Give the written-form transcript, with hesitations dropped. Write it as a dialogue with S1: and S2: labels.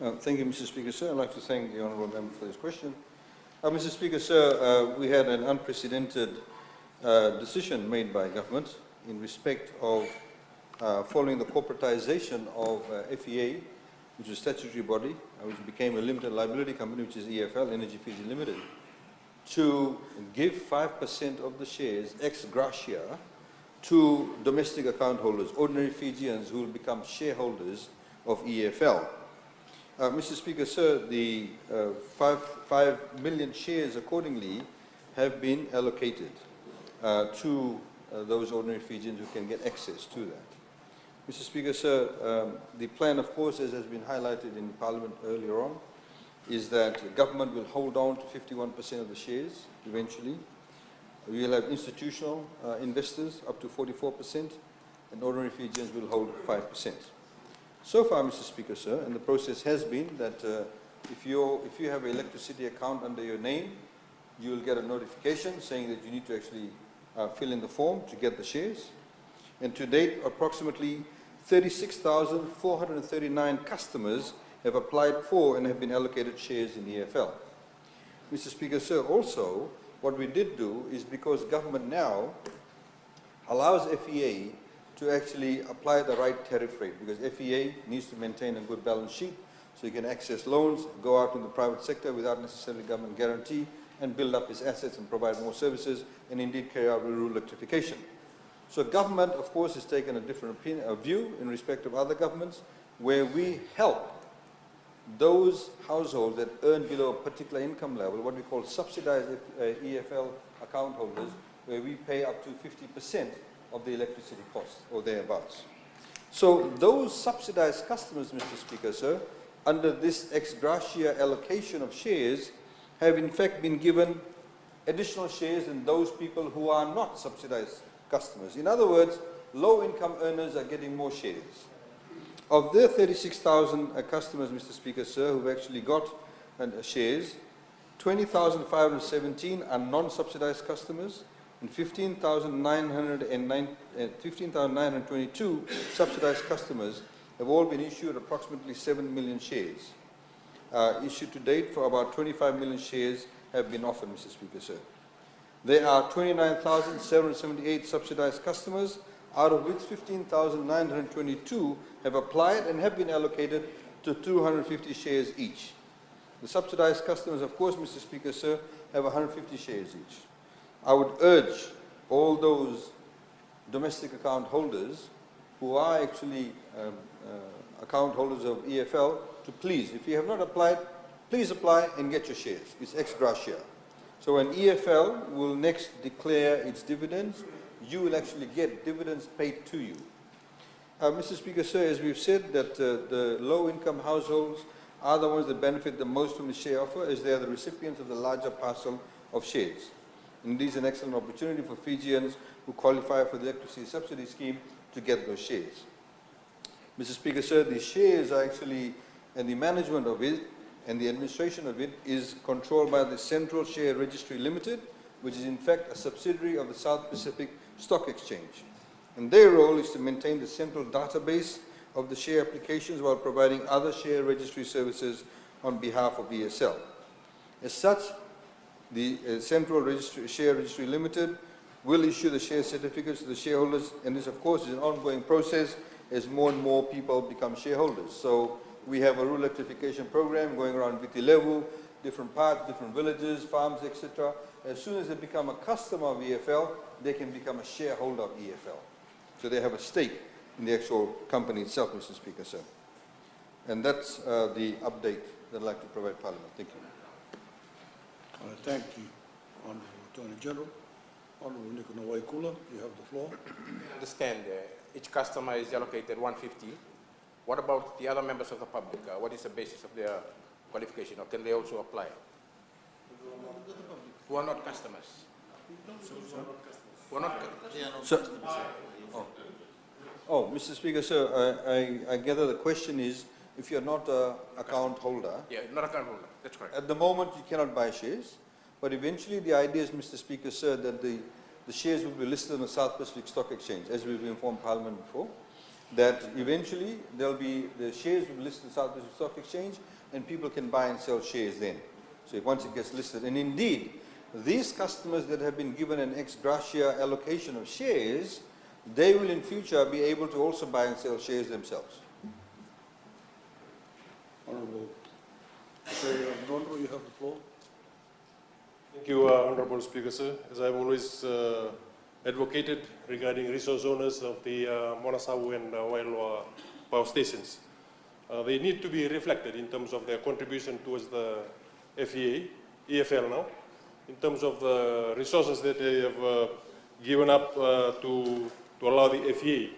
S1: Thank you, Mr. Speaker, sir. I'd like to thank the honourable member for this question. Mr. Speaker, sir, we had an unprecedented decision made by government in respect of following the corporatisation of FEA, which is a statutory body, which became a limited liability company, which is EFL, Energy Fiji Limited, to give 5% of the shares ex gratia to domestic account holders, ordinary Fijians who will become shareholders of EFL. Mr. Speaker, sir, the 5 million shares accordingly have been allocated to those ordinary Fijians who can get access to that. Mr. Speaker, sir, the plan, of course, as has been highlighted in Parliament earlier on, is that the government will hold on to 51% of the shares eventually. We will have institutional investors up to 44%, and ordinary Fijians will hold 5%. So far, Mr. Speaker, sir, and the process has been that if you have an electricity account under your name, you will get a notification saying that you need to actually fill in the form to get the shares. And to date, approximately 36,439 customers have applied for and have been allocated shares in EFL. Mr. Speaker, sir, also, what we did do is because government now allows FEA to actually apply the right tariff rate, because FEA needs to maintain a good balance sheet so you can access loans, go out in the private sector without necessarily government guarantee, and build up its assets and provide more services, and indeed carry out rural electrification. So government, of course, has taken a different view in respect of other governments, where we help those households that earn below a particular income level, what we call subsidized EFL account holders, where we pay up to 50% of the electricity cost or thereabouts. So those subsidized customers, Mr. Speaker, sir, under this ex gratia allocation of shares, have in fact been given additional shares than those people who are not subsidized customers. In other words, low-income earners are getting more shares. Of their 36,000 customers, Mr. Speaker, sir, who've actually got shares, 20,517 are non-subsidized customers, and 15,922 subsidized customers have all been issued approximately 7 million shares. Issued to date for about 25 million shares have been offered, Mr. Speaker, sir. There are 29,778 subsidized customers, out of which 15,922 have applied and have been allocated to 250 shares each. The subsidized customers, of course, Mr. Speaker, sir, have 150 shares each. I would urge all those domestic account holders who are actually account holders of EFL to please, if you have not applied, please apply and get your shares. It's ex gratia. So when EFL will next declare its dividends, you will actually get dividends paid to you. Mr. Speaker, sir, as we've said, that the low-income households are the ones that benefit the most from the share offer, as they are the recipients of the larger parcel of shares. Indeed, it's an excellent opportunity for Fijians who qualify for the electricity subsidy scheme to get those shares. Mr. Speaker, sir, the shares are actually, and the management of it and the administration of it is controlled by the Central Share Registry Limited, which is in fact a subsidiary of the South Pacific Stock Exchange. And their role is to maintain the central database of the share applications while providing other share registry services on behalf of ESL. As such, the Central Share Registry Limited will issue the share certificates to the shareholders, and this, of course, is an ongoing process as more and more people become shareholders. So we have a rural electrification program going around Viti Levu, different parts, different villages, farms, etc. As soon as they become a customer of EFL, they can become a shareholder of EFL. So they have a stake in the actual company itself, Mr. Speaker, sir. And that's the update that I'd like to provide Parliament. Thank you.
S2: Thank you, Honourable Attorney General. Honourable Nicola Waikula, you have the floor.
S3: I understand each customer is allocated 150. What about the other members of the public? What is the basis of their qualification, or can they also apply? Who are not customers? Who are not customers?
S1: Oh, Mr. Speaker, sir, I gather the question is, if you're not an account holder.
S3: Yeah, not account holder, that's correct.
S1: At the moment, you cannot buy shares, but eventually the idea is, Mr. Speaker, sir, that the shares will be listed on the South Pacific Stock Exchange, as we've informed Parliament before. that eventually there'll be, the shares will be listed in the South Pacific Stock Exchange and people can buy and sell shares then. So once it gets listed, and indeed, these customers that have been given an ex gratia allocation of shares, they will in future be able to also buy and sell shares themselves.
S2: Honorable Sayed-Khaiyum, you have the floor.
S4: Thank you, Honorable Speaker, sir. As I've always advocated regarding resource owners of the Monasau and Wailoa power stations, they need to be reflected in terms of their contribution towards the FEA, EFL now, in terms of the resources that they have given up to allow the FEA